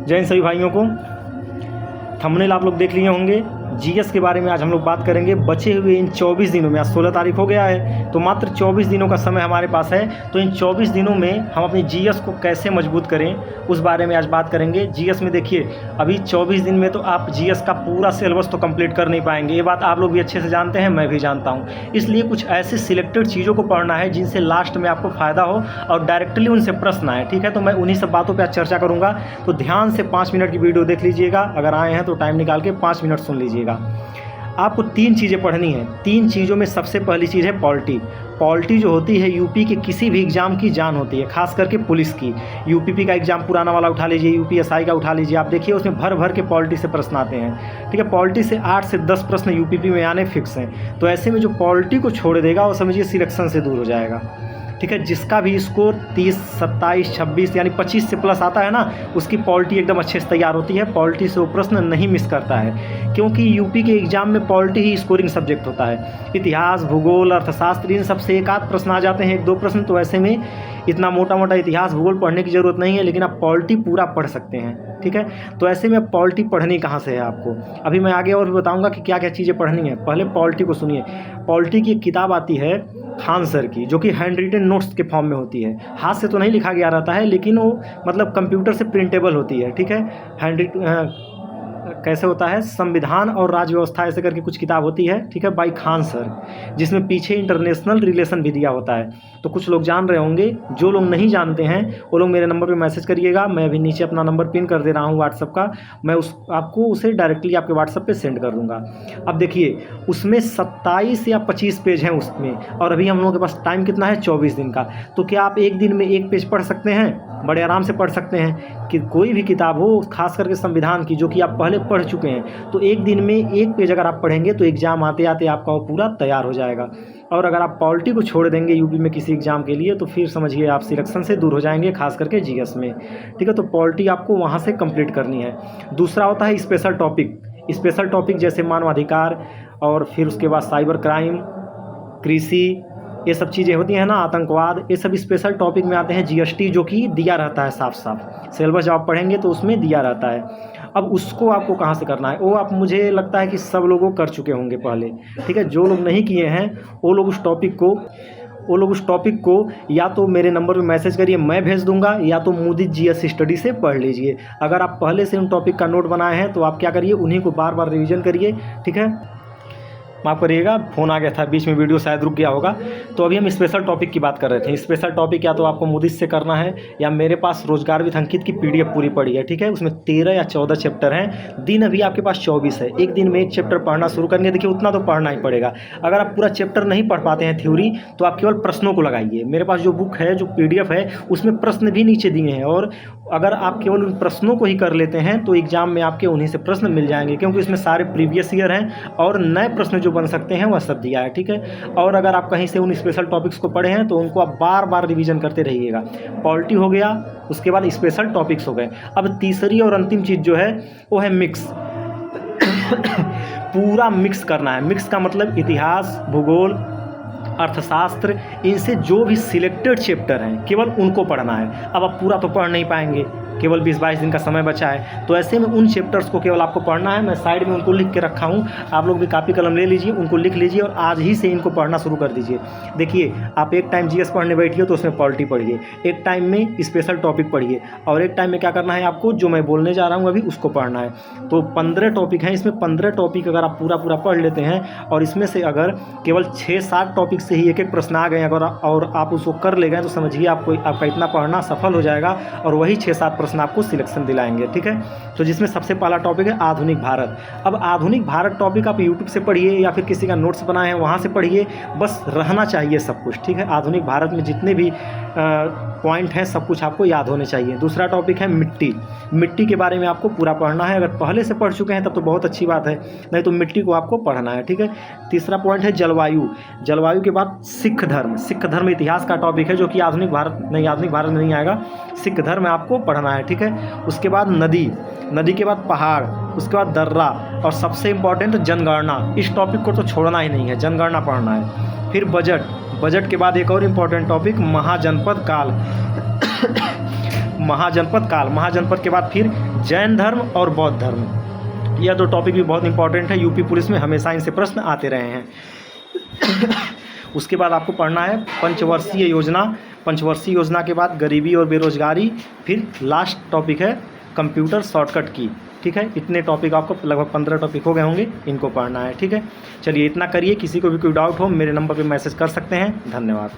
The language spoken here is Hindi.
जय हिंद सभी भाइयों को। थंबनेल आप लोग देख लिए होंगे। जीएस के बारे में आज हम लोग बात करेंगे। बचे हुए इन 24 दिनों में, आज 16 तारीख हो गया है, तो मात्र 24 दिनों का समय हमारे पास है। तो इन 24 दिनों में हम अपनी जीएस को कैसे मजबूत करें उस बारे में आज बात करेंगे। जीएस में देखिए, अभी 24 दिन में तो आप जीएस का पूरा सिलेबस तो कंप्लीट कर नहीं पाएंगे। ये बात आप लोग भी अच्छे से जानते हैं, मैं भी जानता हूँ। इसलिए कुछ ऐसे सिलेक्टेड चीज़ों को पढ़ना है जिनसे लास्ट में आपको फ़ायदा हो और डायरेक्टली उनसे प्रश्न आए। ठीक है, तो मैं उन्हीं सब बातों पर आज चर्चा करूँगा। तो ध्यान से 5 मिनट की वीडियो देख लीजिएगा। अगर आए हैं तो टाइम निकाल के 5 मिनट सुन लीजिएगा। आपको 3 चीज़ें पढ़नी है। 3 चीज़ों में सबसे पहली चीज़ है पॉलिटी। पॉलिटी जो होती है यूपी के किसी भी एग्ज़ाम की जान होती है, खास करके पुलिस की। यूपीपी का एग्ज़ाम पुराना वाला उठा लीजिए, यूपीएसआई का उठा लीजिए, आप देखिए उसमें भर भर के पॉलिटी से प्रश्न आते हैं। ठीक है, पॉलिटी से 8 से 10 प्रश्न यूपीपी में आने फिक्स हैं। तो ऐसे में जो पॉलिटी को छोड़ देगा वो समझिए सिलेक्शन से दूर हो जाएगा। ठीक है, जिसका भी स्कोर 30, 27, 26 यानी 25 से प्लस आता है ना, उसकी पॉलिटी एकदम अच्छे से तैयार होती है। पॉलिटी से वो प्रश्न नहीं मिस करता है, क्योंकि यूपी के एग्ज़ाम में पॉलिटी ही स्कोरिंग सब्जेक्ट होता है। इतिहास, भूगोल, अर्थशास्त्र इन सबसे एक आध प्रश्न आ जाते हैं, 1-2 प्रश्न। तो ऐसे में इतना मोटा मोटा इतिहास भूगोल पढ़ने की ज़रूरत नहीं है, लेकिन आप पॉलिटी पूरा पढ़ सकते हैं। ठीक है, तो ऐसे में अब पॉलिटी पढ़नी कहाँ से है आपको, अभी मैं आगे और भी बताऊँगा कि क्या क्या चीज़ें पढ़नी है। पहले पॉलिटी को सुनिए। पॉलिटी की एक किताब आती है खान सर की, जो कि हैंड रिटन नोट्स के फॉर्म में होती है। हाथ से तो नहीं लिखा गया रहता है, लेकिन वो मतलब कंप्यूटर से प्रिंटेबल होती है। ठीक है, कैसे होता है, संविधान और राज्य व्यवस्था ऐसे करके कुछ किताब होती है। ठीक है, बाई खान सर, जिसमें पीछे इंटरनेशनल रिलेशन भी दिया होता है। तो कुछ लोग जान रहे होंगे, जो लोग नहीं जानते हैं वो लोग मेरे नंबर पे मैसेज करिएगा। मैं अभी नीचे अपना नंबर पिन कर दे रहा हूँ व्हाट्सअप का, मैं आपको उसे डायरेक्टली आपके व्हाट्सअप पे सेंड कर दूँगा। अब देखिए, उसमें 27 या 25 पेज हैं उसमें, और अभी हम लोगों के पास टाइम कितना है, 24 दिन का। तो क्या आप एक दिन में 1 पेज पढ़ सकते हैं? बड़े आराम से पढ़ सकते हैं। कि कोई भी किताब हो, खास करके संविधान की, जो कि आप पहले पढ़ चुके हैं, तो एक दिन में 1 पेज अगर आप पढ़ेंगे तो एग्ज़ाम आते आते आपका वो पूरा तैयार हो जाएगा। और अगर आप पॉलिटी को छोड़ देंगे यूपी में किसी एग्ज़ाम के लिए, तो फिर समझिए आप सिलेक्शन से दूर हो जाएंगे, खास करके जीएस में। ठीक है, तो पॉलिटी आपको वहाँ से कंप्लीट करनी है। दूसरा होता है स्पेशल टॉपिक। स्पेशल टॉपिक जैसे मानवाधिकार, और फिर उसके बाद साइबर क्राइम, कृषि, ये सब चीज़ें होती हैं ना, आतंकवाद, ये सब स्पेशल टॉपिक में आते हैं। जीएसटी जो कि दिया रहता है साफ साफ, सिलेबस जब आप पढ़ेंगे तो उसमें दिया रहता है। अब उसको आपको कहाँ से करना है, वो आप, मुझे लगता है कि सब लोगों कर चुके होंगे पहले। ठीक है, जो लोग नहीं किए हैं वो लोग उस टॉपिक को या तो मेरे नंबर पे मैसेज करिए, मैं भेज दूंगा, या तो मोदी जीएस स्टडी से पढ़ लीजिए। अगर आप पहले से उन टॉपिक का नोट बनाए हैं तो आप क्या करिए, उन्हीं को बार बार रिवीजन करिए। ठीक है, माफ़ करिएगा, फ़ोन आ गया था बीच में, वीडियो शायद रुक गया होगा। तो अभी हम स्पेशल टॉपिक की बात कर रहे थे। स्पेशल टॉपिक या तो आपको मोदी से करना है, या मेरे पास रोजगार विद अंकित की पीडीएफ पूरी पड़ी है। ठीक है, उसमें 13 या 14 चैप्टर हैं। दिन अभी आपके पास 24 है। एक दिन में 1 चैप्टर पढ़ना शुरू करेंगे। देखिए, उतना तो पढ़ना ही पड़ेगा। अगर आप पूरा चैप्टर नहीं पढ़ पाते हैं थ्योरी, तो आप केवल प्रश्नों को लगाइए। मेरे पास जो बुक है, जो पीडीएफ है, उसमें प्रश्न भी नीचे दिए हैं, और अगर आप केवल उन प्रश्नों को ही कर लेते हैं तो एग्जाम में आपके उन्हीं से प्रश्न मिल जाएंगे, क्योंकि इसमें सारे प्रीवियस ईयर हैं और नए प्रश्न जो बन सकते हैं वह सब दिया है। ठीक है, और अगर आप कहीं से उन स्पेशल टॉपिक्स को पढ़े हैं तो उनको आप बार बार रिवीजन करते रहिएगा। पॉलिटी हो गया, उसके बाद स्पेशल टॉपिक्स हो गए। अब तीसरी और अंतिम चीज़ जो है वो है मिक्स। पूरा मिक्स करना है। मिक्स का मतलब इतिहास, भूगोल, अर्थशास्त्र, इनसे जो भी सिलेक्टेड चैप्टर हैं केवल उनको पढ़ना है। अब आप पूरा तो पढ़ नहीं पाएंगे, केवल 20-22 दिन का समय बचा है। तो ऐसे में उन चैप्टर्स को केवल आपको पढ़ना है। मैं साइड में उनको लिख के रखा हूँ, आप लोग भी कापी कलम ले लीजिए, उनको लिख लीजिए और आज ही से इनको पढ़ना शुरू कर दीजिए। देखिए, आप एक टाइम जीएस पढ़ने बैठिए तो उसमें पॉलिटी पढ़िए, एक टाइम में स्पेशल टॉपिक पढ़िए, और एक टाइम में क्या करना है आपको, जो मैं बोलने जा रहा हूँ अभी उसको पढ़ना है। तो 15 टॉपिक हैं इसमें। 15 टॉपिक अगर आप पूरा पढ़ लेते हैं, और इसमें से अगर केवल 6-7 टॉपिक से ही एक प्रश्न आ गए अगर, और आप उसको कर ले गए, तो समझिए आपका इतना पढ़ना सफल हो जाएगा, और वही 6-7 प्रश्न आपको सिलेक्शन दिलाएंगे। ठीक है, तो जिसमें सबसे पहला टॉपिक है आधुनिक भारत। अब आधुनिक भारत टॉपिक आप यूट्यूब से पढ़िए, या फिर किसी का नोट्स बनाए हैं वहाँ से पढ़िए, बस रहना चाहिए सब कुछ। ठीक है, आधुनिक भारत में जितने भी पॉइंट हैं सब कुछ आपको याद होने चाहिए। दूसरा टॉपिक है मिट्टी। मिट्टी के बारे में आपको पूरा पढ़ना है। अगर पहले से पढ़ चुके हैं तब तो बहुत अच्छी बात है, नहीं तो मिट्टी को आपको पढ़ना है। ठीक है, तीसरा पॉइंट है जलवायु। जलवायु के बाद सिख धर्म। सिख धर्म इतिहास का टॉपिक है, जो कि आधुनिक भारत में नहीं आएगा, सिख धर्म आपको पढ़ना है। ठीक है, उसके बाद नदी के बाद पहाड़, उसके बाद दर्रा, और सबसे इम्पॉर्टेंट जनगणना। इस टॉपिक को तो छोड़ना ही नहीं है, जनगणना पढ़ना है। फिर बजट के बाद एक और इम्पॉर्टेंट टॉपिक महाजनपद काल। महाजनपद काल, महाजनपद के बाद फिर जैन धर्म और बौद्ध धर्म। यह दो टॉपिक भी बहुत इंपॉर्टेंट है, यूपी पुलिस में हमेशा इनसे प्रश्न आते रहे हैं। उसके बाद आपको पढ़ना है पंचवर्षीय योजना। पंचवर्षीय योजना के बाद गरीबी और बेरोजगारी, फिर लास्ट टॉपिक है कंप्यूटर शॉर्टकट की। ठीक है, इतने टॉपिक आपको, लगभग 15 टॉपिक हो गए होंगे, इनको पढ़ना है। ठीक है, चलिए इतना करिए। किसी को भी कोई डाउट हो मेरे नंबर पे मैसेज कर सकते हैं। धन्यवाद।